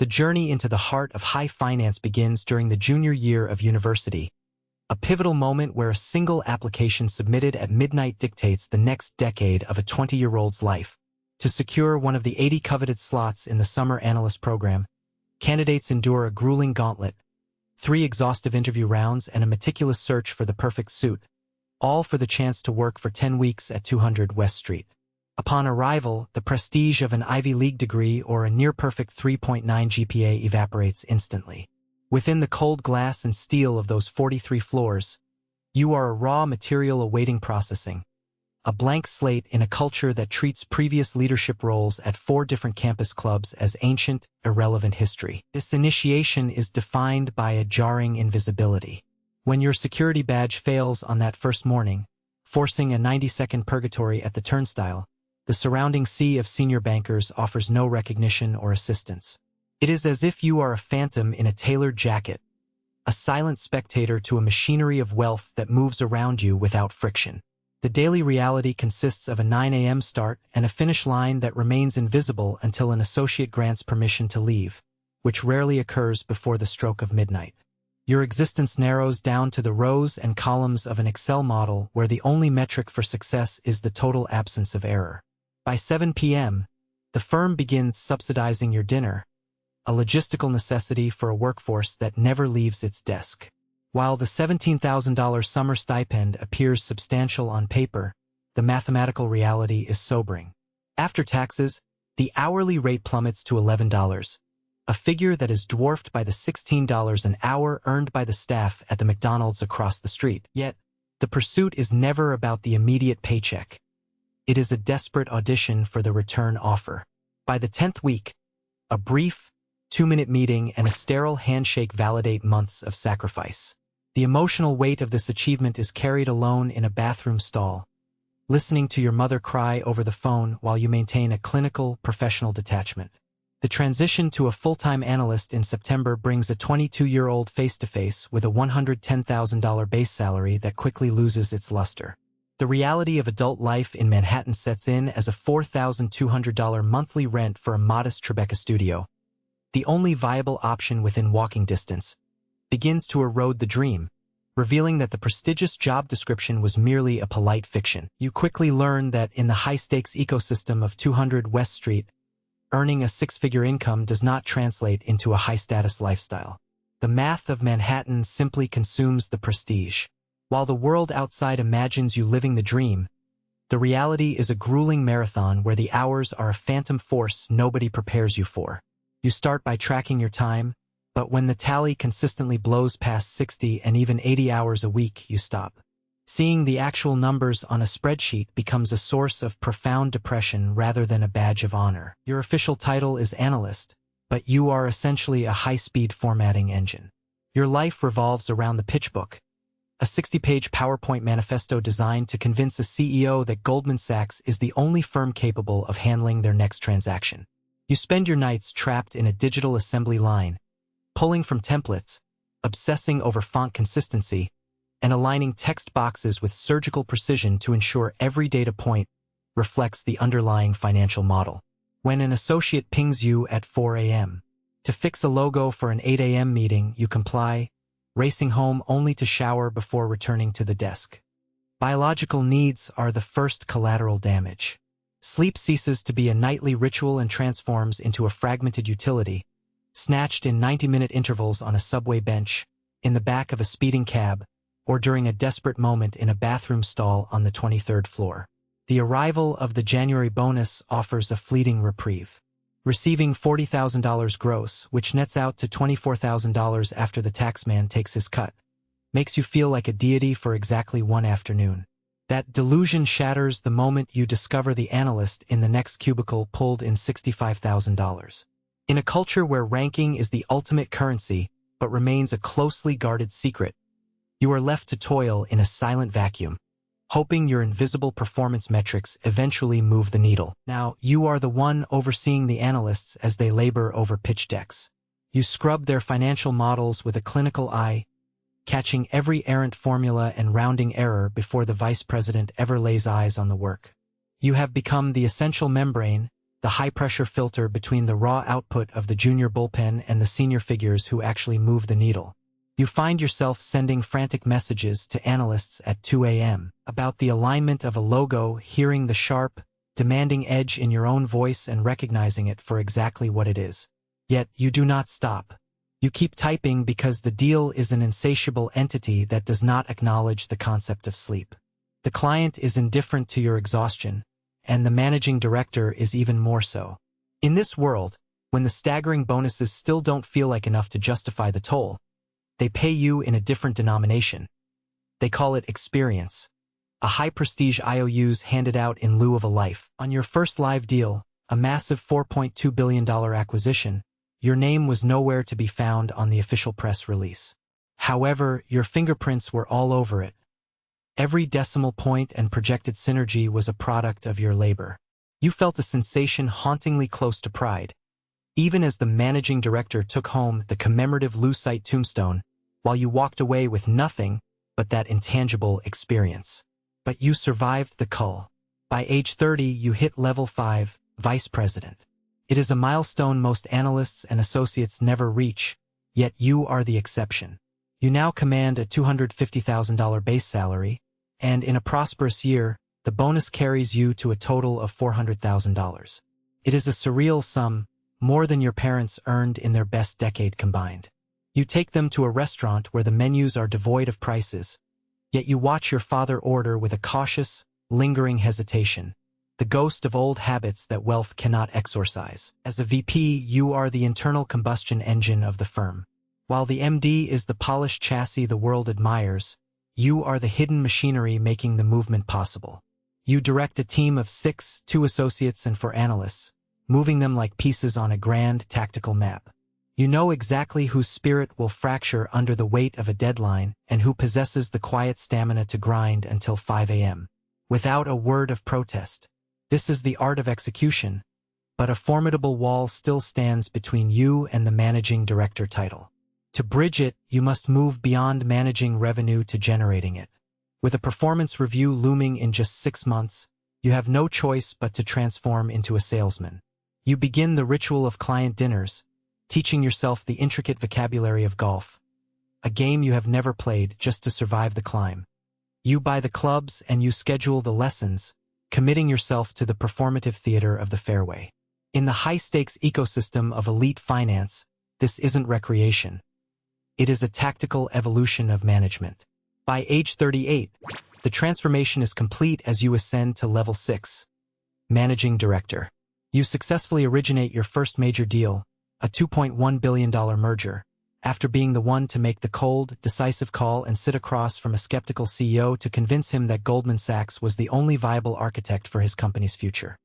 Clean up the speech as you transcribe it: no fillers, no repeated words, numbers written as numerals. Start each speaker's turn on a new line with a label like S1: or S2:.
S1: The journey into the heart of high finance begins during the junior year of university, a pivotal moment where a single application submitted at midnight dictates the next decade of a 20-year-old's life. To secure one of the 80 coveted slots in the summer analyst program, candidates endure a grueling gauntlet, 3 exhaustive interview rounds, and a meticulous search for the perfect suit, all for the chance to work for 10 weeks at 200 West Street. Upon arrival, the prestige of an Ivy League degree or a near-perfect 3.9 GPA evaporates instantly. Within the cold glass and steel of those 43 floors, you are a raw material awaiting processing, a blank slate in a culture that treats previous leadership roles at 4 different campus clubs as ancient, irrelevant history. This initiation is defined by a jarring invisibility. When your security badge fails on that first morning, forcing a 90-second purgatory at the turnstile, the surrounding sea of senior bankers offers no recognition or assistance. It is as if you are a phantom in a tailored jacket, a silent spectator to a machinery of wealth that moves around you without friction. The daily reality consists of a 9 a.m. start and a finish line that remains invisible until an associate grants permission to leave, which rarely occurs before the stroke of midnight. Your existence narrows down to the rows and columns of an Excel model where the only metric for success is the total absence of error. By 7 p.m., the firm begins subsidizing your dinner, a logistical necessity for a workforce that never leaves its desk. While the $17,000 summer stipend appears substantial on paper, the mathematical reality is sobering. After taxes, the hourly rate plummets to $11, a figure that is dwarfed by the $16 an hour earned by the staff at the McDonald's across the street. Yet, the pursuit is never about the immediate paycheck. It is a desperate audition for the return offer. By the 10th week, a brief, 2-minute meeting and a sterile handshake validate months of sacrifice. The emotional weight of this achievement is carried alone in a bathroom stall, listening to your mother cry over the phone while you maintain a clinical, professional detachment. The transition to a full-time analyst in September brings a 22-year-old face-to-face with a $110,000 base salary that quickly loses its luster. The reality of adult life in Manhattan sets in as a $4,200 monthly rent for a modest Tribeca studio, the only viable option within walking distance, begins to erode the dream, revealing that the prestigious job description was merely a polite fiction. You quickly learn that in the high-stakes ecosystem of 200 West Street, earning a 6-figure income does not translate into a high-status lifestyle. The math of Manhattan simply consumes the prestige. While the world outside imagines you living the dream, the reality is a grueling marathon where the hours are a phantom force nobody prepares you for. You start by tracking your time, but when the tally consistently blows past 60 and even 80 hours a week, you stop. Seeing the actual numbers on a spreadsheet becomes a source of profound depression rather than a badge of honor. Your official title is analyst, but you are essentially a high-speed formatting engine. Your life revolves around the pitch book, a 60-page PowerPoint manifesto designed to convince a CEO that Goldman Sachs is the only firm capable of handling their next transaction. You spend your nights trapped in a digital assembly line, pulling from templates, obsessing over font consistency, and aligning text boxes with surgical precision to ensure every data point reflects the underlying financial model. When an associate pings you at 4 a.m. to fix a logo for an 8 a.m. meeting, you comply, racing home only to shower before returning to the desk. Biological needs are the first collateral damage. Sleep ceases to be a nightly ritual and transforms into a fragmented utility, snatched in 90-minute intervals on a subway bench, in the back of a speeding cab, or during a desperate moment in a bathroom stall on the 23rd floor. The arrival of the January bonus offers a fleeting reprieve. Receiving $40,000 gross, which nets out to $24,000 after the taxman takes his cut, makes you feel like a deity for exactly one afternoon. That delusion shatters the moment you discover the analyst in the next cubicle pulled in $65,000. In a culture where ranking is the ultimate currency but remains a closely guarded secret, you are left to toil in a silent vacuum, hoping your invisible performance metrics eventually move the needle. Now, you are the one overseeing the analysts as they labor over pitch decks. You scrub their financial models with a clinical eye, catching every errant formula and rounding error before the vice president ever lays eyes on the work. You have become the essential membrane, the high-pressure filter between the raw output of the junior bullpen and the senior figures who actually move the needle. You find yourself sending frantic messages to analysts at 2 a.m. about the alignment of a logo, hearing the sharp, demanding edge in your own voice and recognizing it for exactly what it is. Yet, you do not stop. You keep typing because the deal is an insatiable entity that does not acknowledge the concept of sleep. The client is indifferent to your exhaustion, and the managing director is even more so. In this world, when the staggering bonuses still don't feel like enough to justify the toll, they pay you in a different denomination. They call it experience. A high-prestige IOUs handed out in lieu of a life. On your first live deal, a massive $4.2 billion acquisition, your name was nowhere to be found on the official press release. However, your fingerprints were all over it. Every decimal point and projected synergy was a product of your labor. You felt a sensation hauntingly close to pride, even as the managing director took home the commemorative lucite tombstone, while you walked away with nothing but that intangible experience. But you survived the cull. By age 30, you hit level 5, vice president. It is a milestone most analysts and associates never reach, yet you are the exception. You now command a $250,000 base salary, and in a prosperous year, the bonus carries you to a total of $400,000. It is a surreal sum, more than your parents earned in their best decade combined. You take them to a restaurant where the menus are devoid of prices, yet you watch your father order with a cautious, lingering hesitation, the ghost of old habits that wealth cannot exorcise. As a VP, you are the internal combustion engine of the firm. While the MD is the polished chassis the world admires, you are the hidden machinery making the movement possible. You direct a team of 6, 2 associates and 4 analysts, moving them like pieces on a grand tactical map. You know exactly whose spirit will fracture under the weight of a deadline and who possesses the quiet stamina to grind until 5 a.m. without a word of protest. This is the art of execution, but a formidable wall still stands between you and the managing director title. To bridge it, you must move beyond managing revenue to generating it. With a performance review looming in just 6 months, you have no choice but to transform into a salesman. You begin the ritual of client dinners, teaching yourself the intricate vocabulary of golf, a game you have never played just to survive the climb. You buy the clubs and you schedule the lessons, committing yourself to the performative theater of the fairway. In the high-stakes ecosystem of elite finance, this isn't recreation. It is a tactical evolution of management. By age 38, the transformation is complete as you ascend to level 6, managing director. You successfully originate your first major deal, a $2.1 billion merger, after being the one to make the cold, decisive call and sit across from a skeptical CEO to convince him that Goldman Sachs was the only viable architect for his company's future.